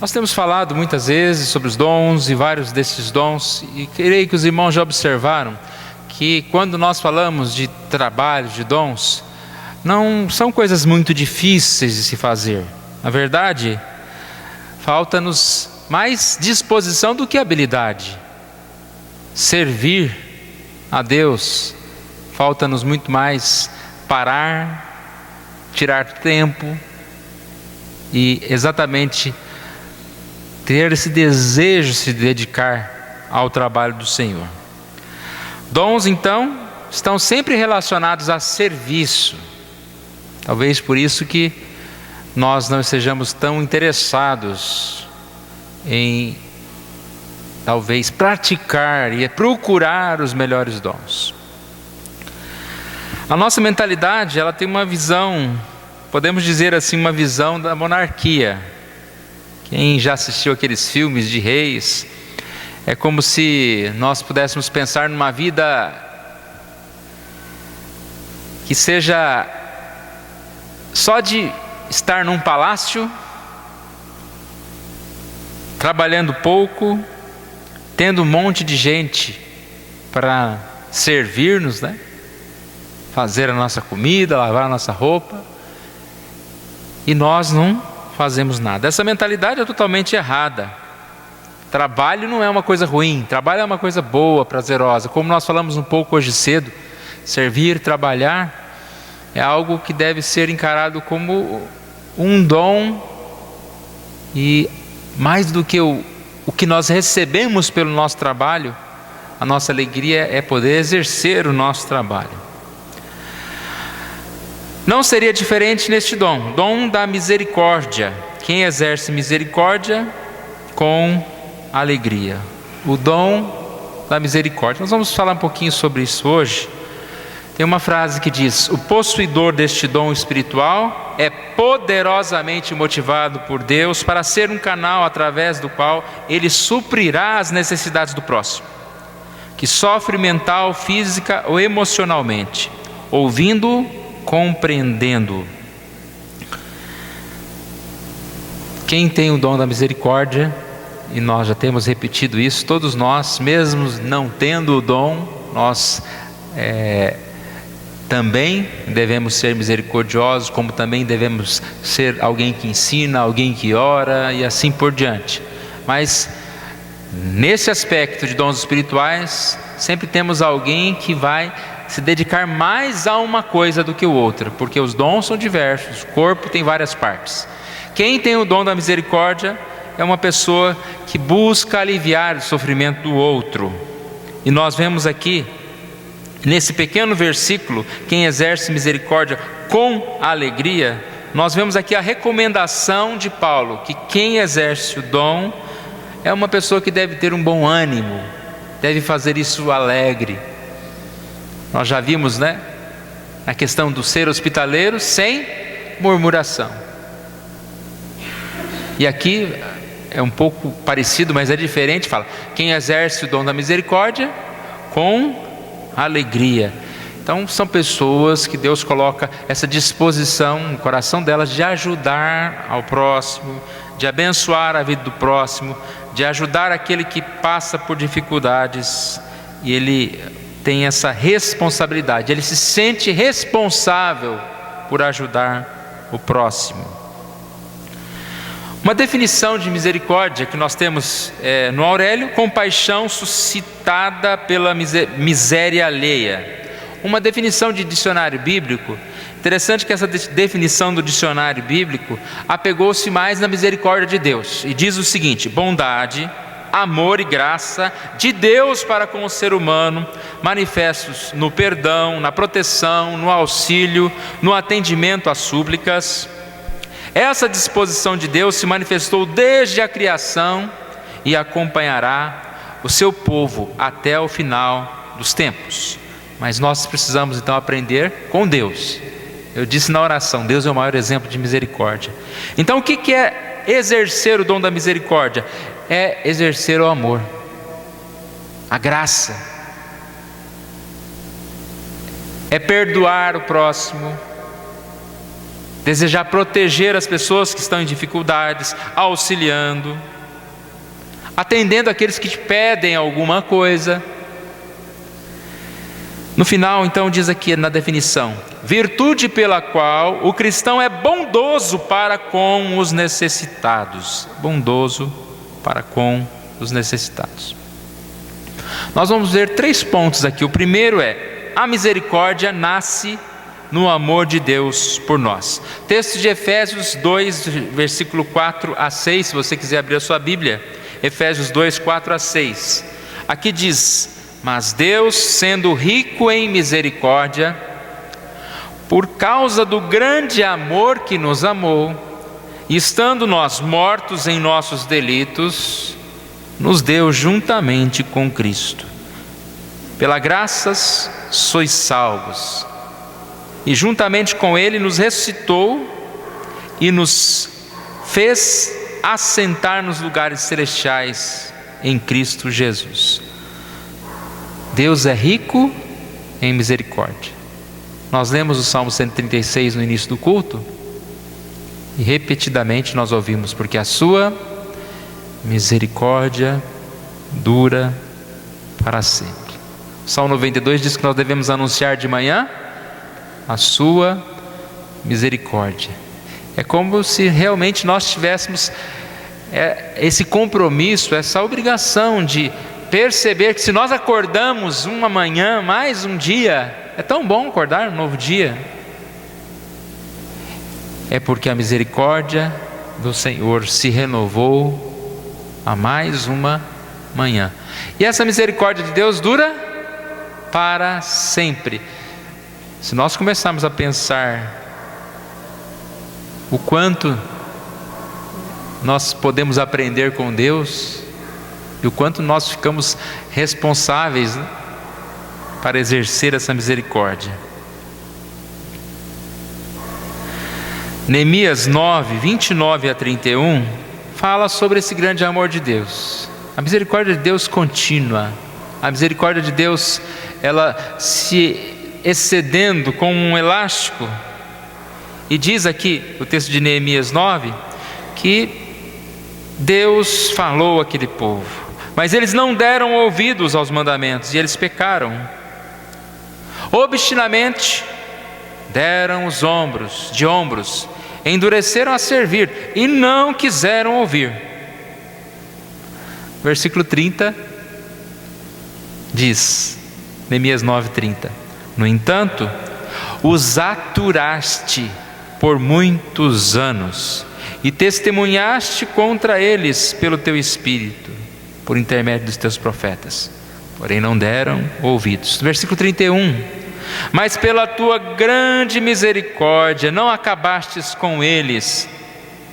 Nós temos falado muitas vezes sobre os dons e vários desses dons, e creio que os irmãos já observaram que quando nós falamos de trabalho, de dons, não são coisas muito difíceis de se fazer. Na verdade, falta-nos mais disposição do que habilidade. Servir a Deus, falta-nos muito mais parar, tirar tempo e exatamente ter esse desejo de se dedicar ao trabalho do Senhor. Dons, então, estão sempre relacionados a serviço. Talvez por isso que nós não sejamos tão interessados em, talvez, praticar e procurar os melhores dons. A nossa mentalidade, ela tem uma visão, podemos dizer assim, uma visão da monarquia. Quem já assistiu aqueles filmes de reis, é como se nós pudéssemos pensar numa vida que seja só de estar num palácio, trabalhando pouco, tendo um monte de gente para servir-nos, né? Fazer a nossa comida, lavar a nossa roupa, e nós não fazemos nada. Essa mentalidade é totalmente errada. Trabalho não é uma coisa ruim, trabalho é uma coisa boa, prazerosa. Como nós falamos um pouco hoje cedo, servir, trabalhar é algo que deve ser encarado como um dom, e mais do que o que nós recebemos pelo nosso trabalho, a nossa alegria é poder exercer o nosso trabalho. Não seria diferente neste dom da misericórdia. Quem exerce misericórdia com alegria. O dom da misericórdia. Nós vamos falar um pouquinho sobre isso hoje. Tem uma frase que diz: o possuidor deste dom espiritual é poderosamente motivado por Deus para ser um canal através do qual ele suprirá as necessidades do próximo, que sofre mental, física ou emocionalmente, ouvindo, compreendendo. Quem tem o dom da misericórdia, e nós já temos repetido isso, todos nós, mesmo não tendo o dom, nós também devemos ser misericordiosos, como também devemos ser alguém que ensina, alguém que ora e assim por diante. Mas nesse aspecto de dons espirituais, sempre temos alguém que vai se dedicar mais a uma coisa do que o outro, porque os dons são diversos, o corpo tem várias partes. Quem tem o dom da misericórdia é uma pessoa que busca aliviar o sofrimento do outro. E nós vemos aqui, nesse pequeno versículo, quem exerce misericórdia com alegria, nós vemos aqui a recomendação de Paulo, que quem exerce o dom é uma pessoa que deve ter um bom ânimo, deve fazer isso alegre. Nós já vimos, né, a questão do ser hospitaleiro sem murmuração. E aqui é um pouco parecido, mas é diferente. Fala, quem exerce o dom da misericórdia com alegria. Então são pessoas que Deus coloca essa disposição no coração delas de ajudar ao próximo, de abençoar a vida do próximo, de ajudar aquele que passa por dificuldades, e ele tem essa responsabilidade, ele se sente responsável por ajudar o próximo. Uma definição de misericórdia que nós temos no Aurélio: compaixão suscitada pela miséria alheia. Uma definição de dicionário bíblico. Interessante que essa definição do dicionário bíblico apegou-se mais na misericórdia de Deus, e diz o seguinte: bondade, amor e graça de Deus para com o ser humano, manifestos no perdão, na proteção, no auxílio, no atendimento às súplicas. Essa disposição de Deus se manifestou desde a criação e acompanhará o seu povo até o final dos tempos. Mas nós precisamos então aprender com Deus. Eu disse na oração, Deus é o maior exemplo de misericórdia. Então o que é exercer o dom da misericórdia? É exercer o amor, a graça, é perdoar o próximo, desejar proteger as pessoas que estão em dificuldades, auxiliando, atendendo aqueles que te pedem alguma coisa. No final, então, diz aqui na definição: virtude pela qual o cristão é bondoso para com os necessitados. Bondoso para com os necessitados. Nós vamos ver 3 pontos aqui. O primeiro é: a misericórdia nasce no amor de Deus por nós. Texto de Efésios 2, versículo 4 a 6, se você quiser abrir a sua Bíblia. Efésios 2, 4 a 6. Aqui diz: mas Deus, sendo rico em misericórdia, por causa do grande amor que nos amou, e estando nós mortos em nossos delitos, nos deu juntamente com Cristo. Pela graças sois salvos, e juntamente com Ele nos ressuscitou e nos fez assentar nos lugares celestiais em Cristo Jesus. Deus é rico em misericórdia. Nós lemos o Salmo 136 no início do culto, e repetidamente nós ouvimos: porque a sua misericórdia dura para sempre. O Salmo 92 diz que nós devemos anunciar de manhã a sua misericórdia. É como se realmente nós tivéssemos esse compromisso, essa obrigação de perceber que se nós acordamos uma manhã, mais um dia, é tão bom acordar um novo dia, é porque a misericórdia do Senhor se renovou a mais uma manhã. E essa misericórdia de Deus dura para sempre. Se nós começarmos a pensar o quanto nós podemos aprender com Deus, e o quanto nós ficamos responsáveis, né, para exercer essa misericórdia. Neemias 9, 29 a 31 fala sobre esse grande amor de Deus. A misericórdia de Deus contínua, a misericórdia de Deus, ela se excedendo como um elástico. E diz aqui o texto de Neemias 9 que Deus falou àquele povo, mas eles não deram ouvidos aos mandamentos e eles pecaram. Obstinamente deram os ombros, endureceram a servir e não quiseram ouvir. Versículo 30 diz, Neemias 9:30: no entanto, os aturaste por muitos anos e testemunhaste contra eles pelo teu espírito, por intermédio dos teus profetas, porém não deram ouvidos. Versículo 31: mas pela tua grande misericórdia não acabastes com eles,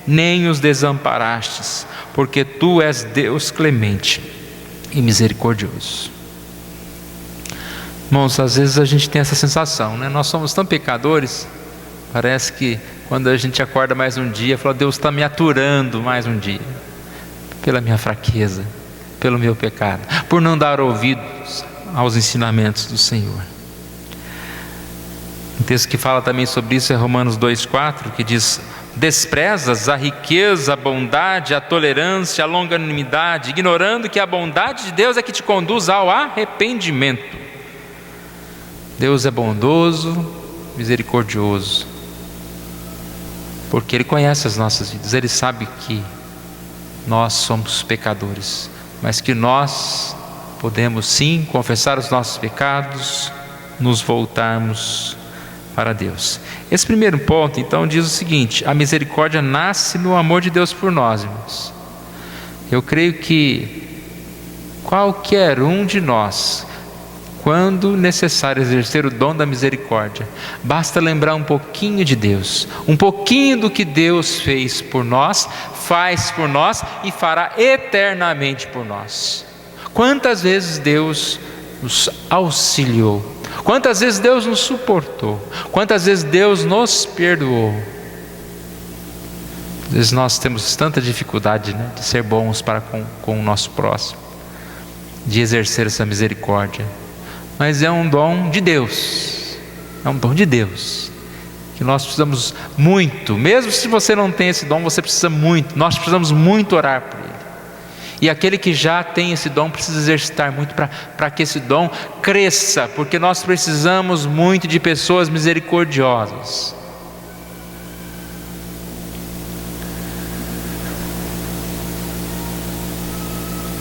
nem os desamparastes, porque tu és Deus clemente e misericordioso. Irmãos, às vezes a gente tem essa sensação, né? Nós somos tão pecadores, parece que quando a gente acorda mais um dia, fala: Deus está me aturando mais um dia, pela minha fraqueza, pelo meu pecado, por não dar ouvidos aos ensinamentos do Senhor. Um texto que fala também sobre isso é Romanos 2,4, que diz: desprezas a riqueza, a bondade, a tolerância, a longanimidade, ignorando que a bondade de Deus é que te conduz ao arrependimento. Deus é bondoso, misericordioso, porque Ele conhece as nossas vidas. Ele sabe que nós somos pecadores, mas que nós podemos sim confessar os nossos pecados, nos voltarmos para Deus. Esse primeiro ponto então diz o seguinte: a misericórdia nasce no amor de Deus por nós, irmãos. Eu creio que qualquer um de nós, quando necessário exercer o dom da misericórdia, basta lembrar um pouquinho de Deus, um pouquinho do que Deus fez por nós, faz por nós e fará eternamente por nós. Quantas vezes Deus nos auxiliou, quantas vezes Deus nos suportou, quantas vezes Deus nos perdoou. Às vezes nós temos tanta dificuldade, né, de ser bons para com o nosso próximo, de exercer essa misericórdia, mas é um dom de Deus, é um dom de Deus, que que nós precisamos muito, mesmo se você não tem esse dom, você precisa muito, nós precisamos muito orar por ele. E aquele que já tem esse dom precisa exercitar muito para que esse dom cresça, porque nós precisamos muito de pessoas misericordiosas.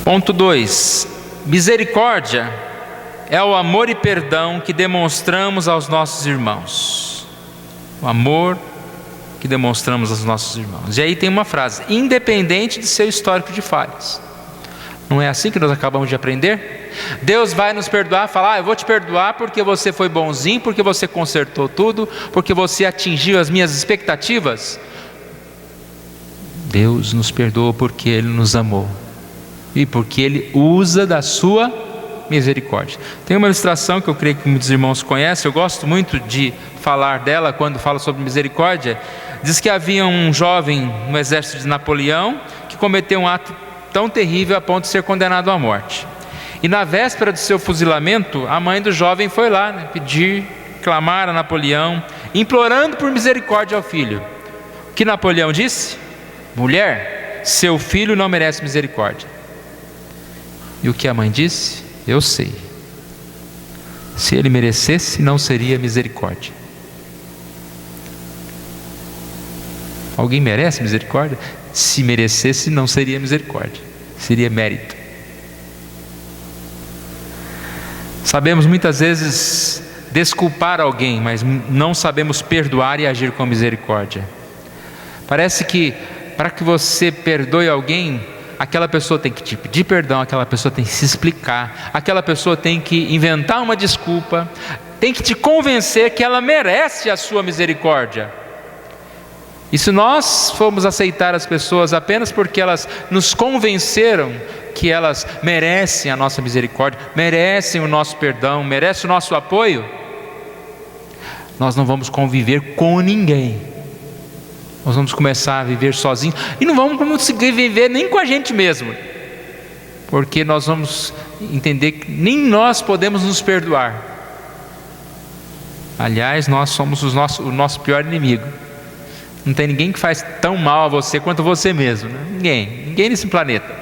Ponto 2. Misericórdia é o amor e perdão que demonstramos aos nossos irmãos. O amor que demonstramos aos nossos irmãos. E aí tem uma frase: independente de seu histórico de falhas. Não é assim que nós acabamos de aprender? Deus vai nos perdoar, falar: eu vou te perdoar porque você foi bonzinho, porque você consertou tudo, porque você atingiu as minhas expectativas. Deus nos perdoa porque Ele nos amou e porque Ele usa da sua misericórdia. Tem uma ilustração que eu creio que muitos irmãos conhecem, eu gosto muito de falar dela quando falo sobre misericórdia. Diz que havia um jovem no exército de Napoleão que cometeu um ato tão terrível a ponto de ser condenado à morte. E na véspera do seu fuzilamento, a mãe do jovem foi lá, pedir, clamar a Napoleão, implorando por misericórdia ao filho. O que Napoleão disse? Mulher, seu filho não merece misericórdia. E o que a mãe disse? Eu sei. Se ele merecesse, não seria misericórdia. Alguém merece misericórdia? Se merecesse, não seria misericórdia, seria mérito. Sabemos muitas vezes desculpar alguém, mas não sabemos perdoar e agir com misericórdia. Parece que para que você perdoe alguém, aquela pessoa tem que te pedir perdão, aquela pessoa tem que se explicar, aquela pessoa tem que inventar uma desculpa, tem que te convencer que ela merece a sua misericórdia. E se nós formos aceitar as pessoas apenas porque elas nos convenceram que elas merecem a nossa misericórdia, merecem o nosso perdão, merecem o nosso apoio, nós não vamos conviver com ninguém. Nós vamos começar a viver sozinhos e não vamos conseguir viver nem com a gente mesmo, porque nós vamos entender que nem nós podemos nos perdoar. Aliás, nós somos o nosso pior inimigo. Não tem ninguém que faz tão mal a você quanto você mesmo, né? Ninguém nesse planeta.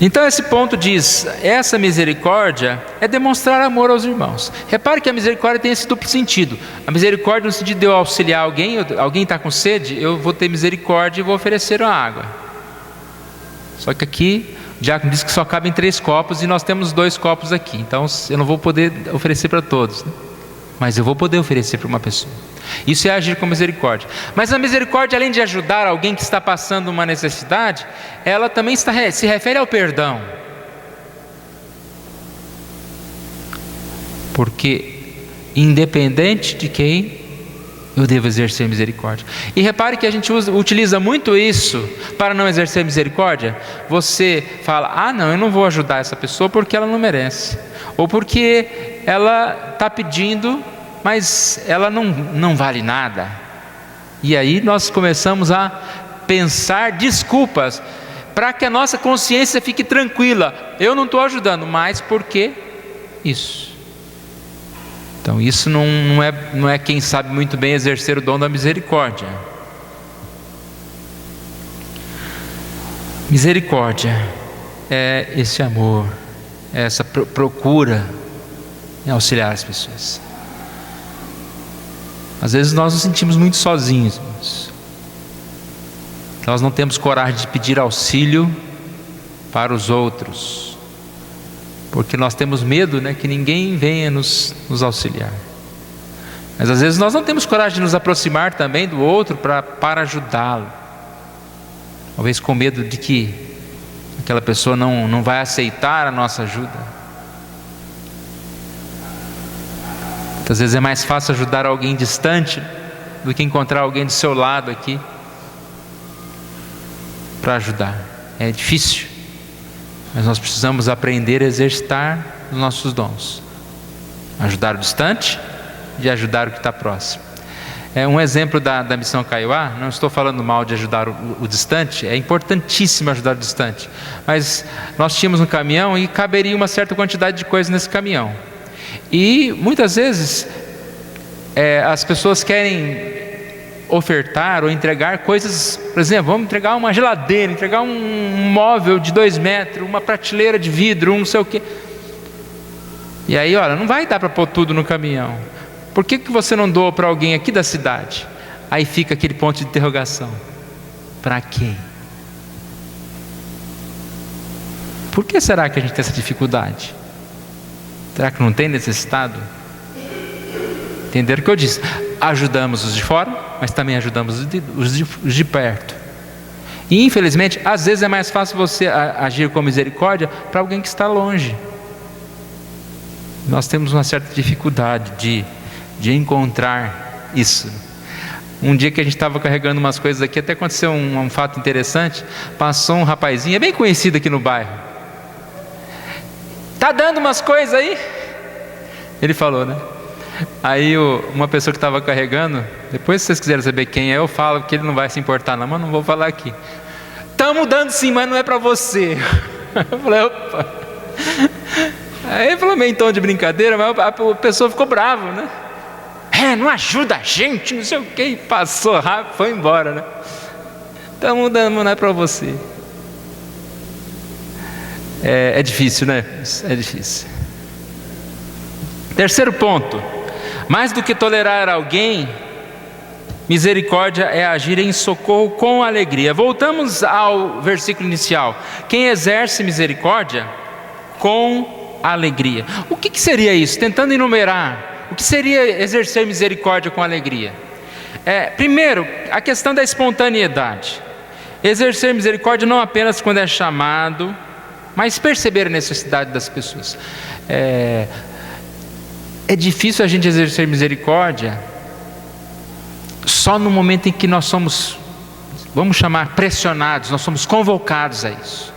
Então esse ponto diz: essa misericórdia é demonstrar amor aos irmãos. Repare que a misericórdia tem esse duplo sentido. A misericórdia no sentido de eu auxiliar alguém está com sede, eu vou ter misericórdia e vou oferecer uma água. Só que aqui o diácono diz que só cabem 3 copos e nós temos 2 copos aqui. Então eu não vou poder oferecer para todos, né? Mas eu vou poder oferecer para uma pessoa. Isso é agir com misericórdia. Mas a misericórdia, além de ajudar alguém que está passando uma necessidade, ela também se refere ao perdão. Porque independente de quem, eu devo exercer misericórdia. E repare que a gente utiliza muito isso para não exercer misericórdia. Você fala: não, eu não vou ajudar essa pessoa porque ela não merece, ou porque ela está pedindo, mas ela não vale nada. E aí nós começamos a pensar desculpas para que a nossa consciência fique tranquila. Eu não estou ajudando, mas por que isso? Então isso não é quem sabe muito bem exercer o dom da misericórdia. Misericórdia é esse amor, é essa procura em auxiliar as pessoas. Às vezes nós nos sentimos muito sozinhos, irmãos. Nós não temos coragem de pedir auxílio para os outros, porque nós temos medo, que ninguém venha nos auxiliar. Mas às vezes nós não temos coragem de nos aproximar também do outro para ajudá-lo, talvez com medo de que aquela pessoa não vai aceitar a nossa ajuda. Muitas vezes é mais fácil ajudar alguém distante do que encontrar alguém do seu lado aqui para ajudar. É difícil, mas nós precisamos aprender a exercitar os nossos dons, ajudar o distante e ajudar o que está próximo. É um exemplo da missão Kaiowá. Não estou falando mal de ajudar o distante, é importantíssimo ajudar o distante, mas nós tínhamos um caminhão e caberia uma certa quantidade de coisas nesse caminhão. E muitas vezes as pessoas querem ofertar ou entregar coisas, por exemplo, vamos entregar uma geladeira, entregar um móvel de 2 metros, uma prateleira de vidro, não sei o quê. E aí, olha, não vai dar para pôr tudo no caminhão. Por que você não doa para alguém aqui da cidade? Aí fica aquele ponto de interrogação. Para quem? Por que será que a gente tem essa dificuldade? Será que não tem necessitado? Entenderam o que eu disse? Ajudamos os de fora, mas também ajudamos os de perto. E infelizmente, às vezes é mais fácil você agir com misericórdia para alguém que está longe. Nós temos uma certa dificuldade de encontrar isso. Um dia que a gente estava carregando umas coisas aqui, até aconteceu um fato interessante. Passou um rapazinho, é bem conhecido aqui no bairro. Tá dando umas coisas aí? Ele falou, né? Aí uma pessoa que estava carregando, depois se vocês quiserem saber quem é, eu falo, que ele não vai se importar não, mas não vou falar aqui. Estamos dando sim, mas não é para você. Eu falei, opa. Aí ele falou meio em tom de brincadeira, mas a pessoa ficou brava, né? Não ajuda a gente, não sei o que, passou rápido, foi embora, né? Estamos dando, não é para você. É difícil, né? É difícil. Terceiro ponto: mais do que tolerar alguém, misericórdia é agir em socorro com alegria. Voltamos ao versículo inicial. Quem exerce misericórdia com alegria. O que seria isso? Tentando enumerar. O que seria exercer misericórdia com alegria? Primeiro, a questão da espontaneidade. Exercer misericórdia não apenas quando é chamado, mas perceber a necessidade das pessoas. É difícil a gente exercer misericórdia só no momento em que nós somos, vamos chamar, pressionados, nós somos convocados a isso.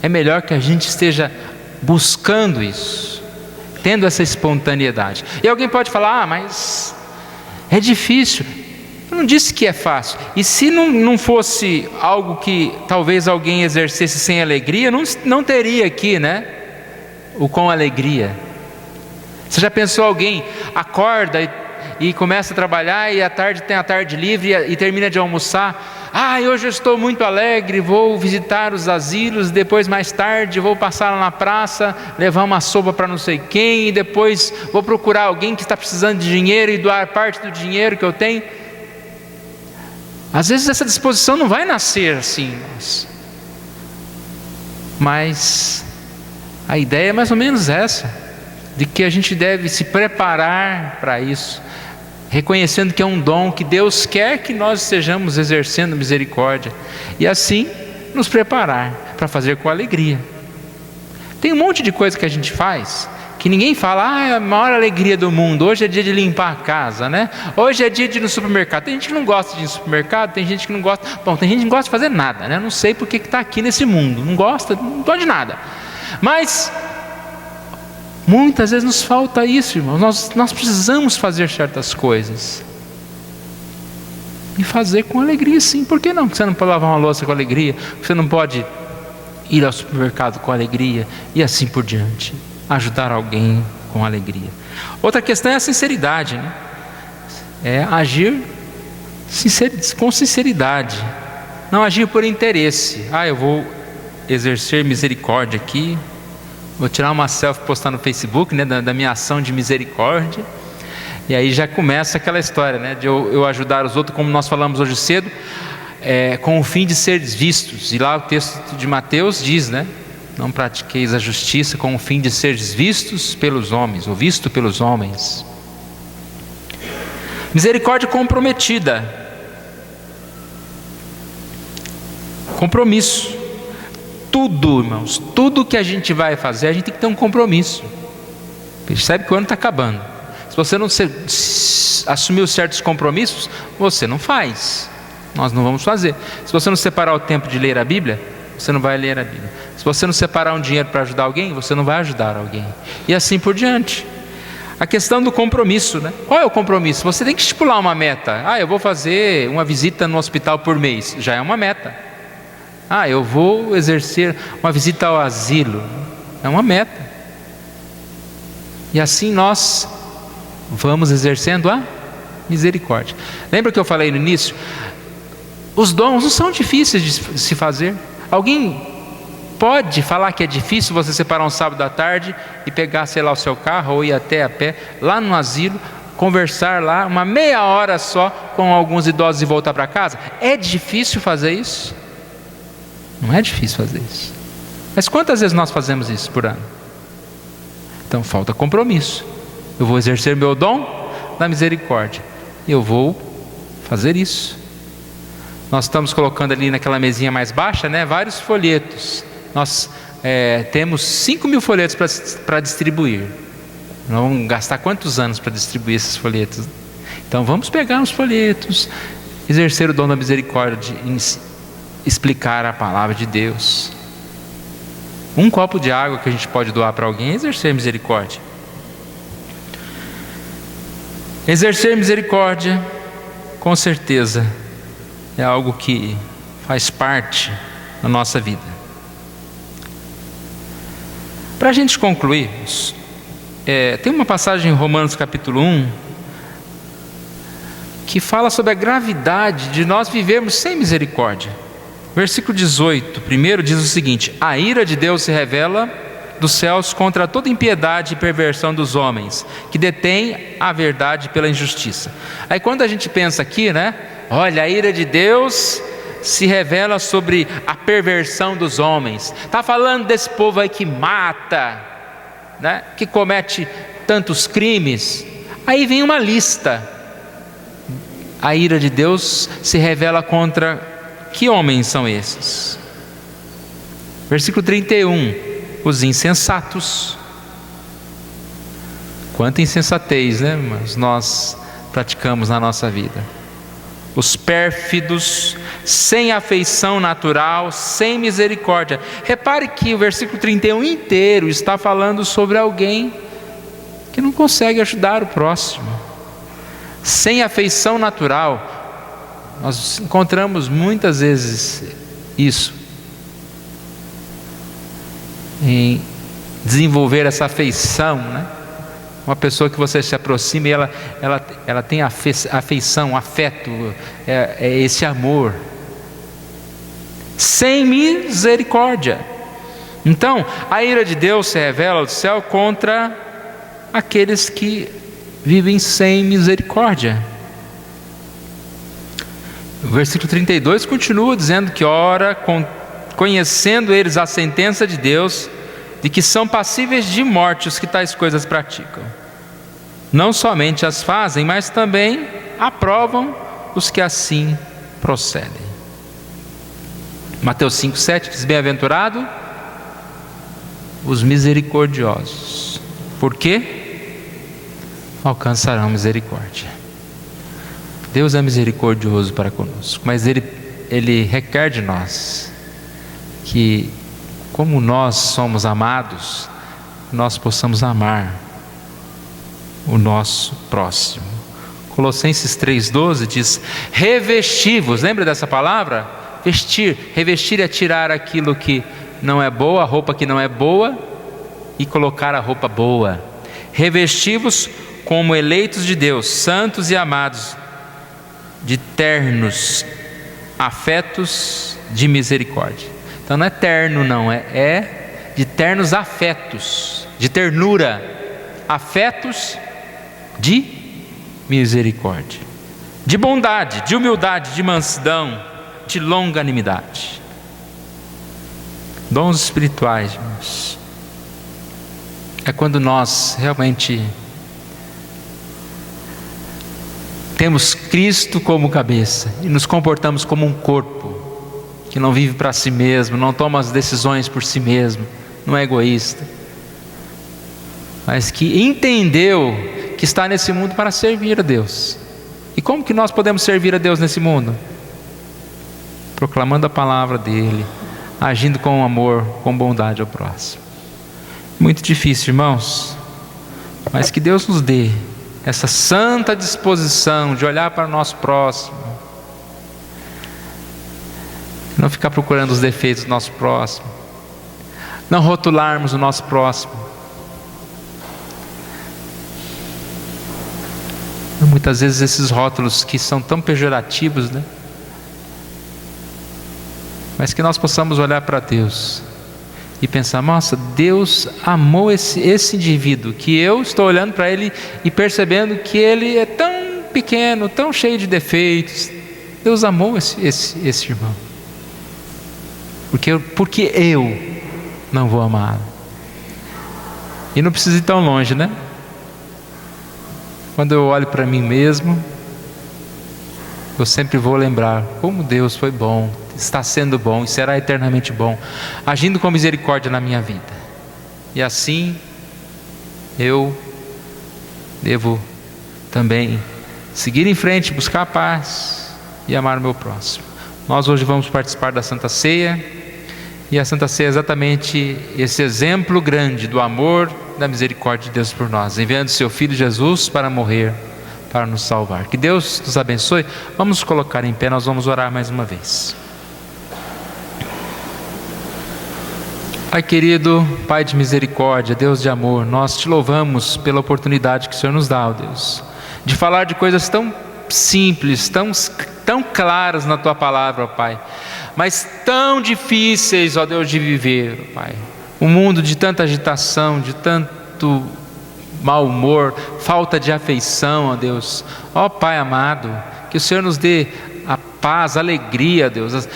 É melhor que a gente esteja buscando isso, tendo essa espontaneidade. E alguém pode falar, mas é difícil. Eu não disse que é fácil. E se não fosse algo que talvez alguém exercesse sem alegria, não teria aqui, né? O com alegria. Você já pensou, alguém acorda e começa a trabalhar e à tarde tem a tarde livre e termina de almoçar? Hoje eu estou muito alegre, vou visitar os asilos, depois mais tarde vou passar lá na praça, levar uma sopa para não sei quem, e depois vou procurar alguém que está precisando de dinheiro e doar parte do dinheiro que eu tenho. Às vezes essa disposição não vai nascer assim, mas a ideia é mais ou menos essa, de que a gente deve se preparar para isso, reconhecendo que é um dom que Deus quer que nós estejamos exercendo misericórdia, e assim nos preparar para fazer com alegria. Tem um monte de coisa que a gente faz que ninguém fala, é a maior alegria do mundo, hoje é dia de limpar a casa, né? Hoje é dia de ir no supermercado. Tem gente que não gosta de ir no supermercado, tem gente que não gosta, tem gente que não gosta de fazer nada, né? Não sei por que está aqui nesse mundo, não gosta de nada, mas muitas vezes nos falta isso, irmãos. Nós precisamos fazer certas coisas e fazer com alegria, sim. Por que não? Você não pode lavar uma louça com alegria, você não pode ir ao supermercado com alegria, e assim por diante, ajudar alguém com alegria. Outra questão é a sinceridade, né? É agir com sinceridade, não agir por interesse. Eu vou exercer misericórdia aqui, vou tirar uma selfie, postar no Facebook, né, da minha ação de misericórdia. E aí já começa aquela história, né, de eu ajudar os outros, como nós falamos hoje cedo, com o fim de ser vistos. E lá o texto de Mateus diz, né, não pratiqueis a justiça com o fim de ser vistos pelos homens, ou visto pelos homens. Misericórdia comprometida. Compromisso. Tudo, irmãos, tudo que a gente vai fazer, a gente tem que ter um compromisso. Percebe que o ano está acabando. Se você não assumiu certos compromissos, você não faz. Nós não vamos fazer. Se você não separar o tempo de ler a Bíblia, você não vai ler a Bíblia. Se você não separar um dinheiro para ajudar alguém, você não vai ajudar alguém. E assim por diante. A questão do compromisso, né? Qual é o compromisso? Você tem que estipular uma meta. Eu vou fazer uma visita no hospital por mês. Já é uma meta. Eu vou exercer uma visita ao asilo. É uma meta. E assim nós vamos exercendo a misericórdia. Lembra que eu falei no início? Os dons não são difíceis de se fazer. Alguém pode falar que é difícil você separar um sábado à tarde e pegar, sei lá, o seu carro ou ir até a pé, lá no asilo, conversar lá, uma meia hora só com alguns idosos e voltar para casa? É difícil fazer isso? Não é difícil fazer isso. Mas quantas vezes nós fazemos isso por ano? Então falta compromisso. Eu vou exercer meu dom da misericórdia. Eu vou fazer isso. Nós estamos colocando ali naquela mesinha mais baixa, né, vários folhetos. Nós temos 5.000 folhetos para distribuir. Nós vamos gastar quantos anos para distribuir esses folhetos? Então vamos pegar os folhetos, exercer o dom da misericórdia, de explicar a palavra de Deus. Um copo de água que a gente pode doar para alguém é exercer misericórdia. Exercer misericórdia, com certeza, é algo que faz parte da nossa vida. Para a gente concluir, tem uma passagem em Romanos capítulo 1 que fala sobre a gravidade de nós vivermos sem misericórdia. Versículo 18, primeiro diz o seguinte: a ira de Deus se revela dos céus contra toda impiedade e perversão dos homens, que detêm a verdade pela injustiça. Aí quando a gente pensa aqui, né? Olha, a ira de Deus se revela sobre a perversão dos homens. Está falando desse povo aí que mata, né? Que comete tantos crimes. Aí vem uma lista. A ira de Deus se revela contra que homens são esses? Versículo 31, os insensatos. Quanta insensatez, né, irmãos, nós praticamos na nossa vida. Os pérfidos, sem afeição natural, sem misericórdia. Repare que o versículo 31 inteiro está falando sobre alguém que não consegue ajudar o próximo. Sem afeição natural. Nós encontramos muitas vezes isso, em desenvolver essa afeição, né? Uma pessoa que você se aproxima e ela tem afeição, afeto, é esse amor. Sem misericórdia. Então, a ira de Deus se revela do céu contra aqueles que vivem sem misericórdia. O versículo 32 continua dizendo que ora, conhecendo eles a sentença de Deus, de que são passíveis de morte os que tais coisas praticam. Não somente as fazem, mas também aprovam os que assim procedem. Mateus 5,7 diz: bem-aventurado os misericordiosos, porque alcançarão misericórdia. Deus é misericordioso para conosco, mas Ele requer de nós que, como nós somos amados, nós possamos amar o nosso próximo. Colossenses 3,12 diz: revesti-vos. Lembra dessa palavra? Vestir. Revestir é tirar aquilo que não é boa, a roupa que não é boa, e colocar a roupa boa. Revesti-vos como eleitos de Deus, santos e amados, de ternos afetos de misericórdia. Então não é terno, não, é de ternos afetos, de ternura, afetos de misericórdia, de bondade, de humildade, de mansidão, de longanimidade. Dons espirituais, irmãos, é quando nós realmente temos Cristo como cabeça e nos comportamos como um corpo que não vive para si mesmo, não toma as decisões por si mesmo, não é egoísta, mas que entendeu que está nesse mundo para servir a Deus. E como que nós podemos servir a Deus nesse mundo? Proclamando a palavra dele, agindo com amor, com bondade ao próximo. Muito difícil, irmãos, mas que Deus nos dê essa santa disposição de olhar para o nosso próximo, não ficar procurando os defeitos do nosso próximo, não rotularmos o nosso próximo, Muitas vezes esses rótulos que são tão pejorativos, né? Mas que nós possamos olhar para Deus e pensar: nossa, Deus amou esse indivíduo, que eu estou olhando para ele e percebendo que ele é tão pequeno, tão cheio de defeitos. Deus amou esse irmão. Porque eu não vou amá-lo. E não precisa ir tão longe, né? Quando eu olho para mim mesmo, eu sempre vou lembrar como Deus foi bom, está sendo bom e será eternamente bom, agindo com misericórdia na minha vida. E assim eu devo também seguir em frente, buscar a paz e amar o meu próximo. Nós hoje vamos participar da Santa Ceia, e a Santa Ceia é exatamente esse exemplo grande do amor, da misericórdia de Deus por nós, enviando seu Filho Jesus para morrer, para nos salvar. Que Deus nos abençoe. Vamos nos colocar em pé, nós vamos orar mais uma vez. Pai querido, Pai de misericórdia, Deus de amor, nós te louvamos pela oportunidade que o Senhor nos dá, ó Deus, de falar de coisas tão simples, tão claras na tua palavra, ó Pai, mas tão difíceis, ó Deus, de viver, ó Pai. Um mundo de tanta agitação, de tanto mau humor, falta de afeição, ó Deus. Ó Pai amado, que o Senhor nos dê a paz, a alegria, Deus,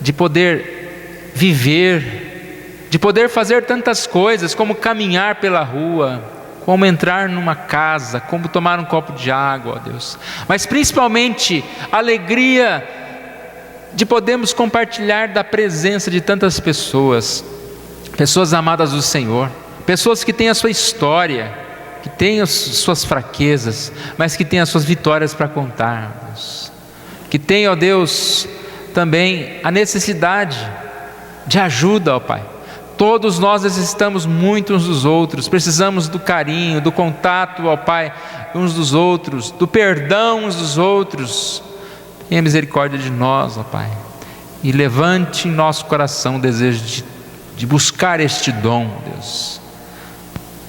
de poder viver, de poder fazer tantas coisas, como caminhar pela rua, como entrar numa casa, como tomar um copo de água, ó Deus. Mas principalmente a alegria de podermos compartilhar da presença de tantas pessoas, pessoas amadas do Senhor, pessoas que têm a sua história, que têm as suas fraquezas, mas que têm as suas vitórias para contar, Deus. Que têm, ó Deus, também a necessidade de ajuda, ó Pai. Todos nós necessitamos muito uns dos outros, precisamos do carinho, do contato, ó Pai, uns dos outros, do perdão uns dos outros. Tenha misericórdia de nós, ó Pai, e levante em nosso coração o desejo de buscar este dom, Deus.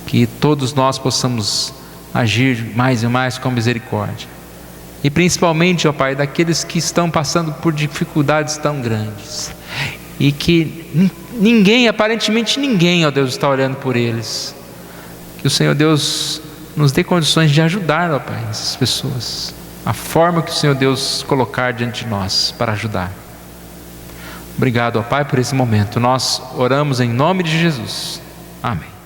Que todos nós possamos agir mais e mais com misericórdia. E principalmente, ó Pai, daqueles que estão passando por dificuldades tão grandes. E que ninguém, aparentemente ninguém, ó Deus, está olhando por eles. Que o Senhor Deus nos dê condições de ajudar, ó Pai, essas pessoas. A forma que o Senhor Deus colocar diante de nós para ajudar. Obrigado, ó Pai, por esse momento. Nós oramos em nome de Jesus. Amém.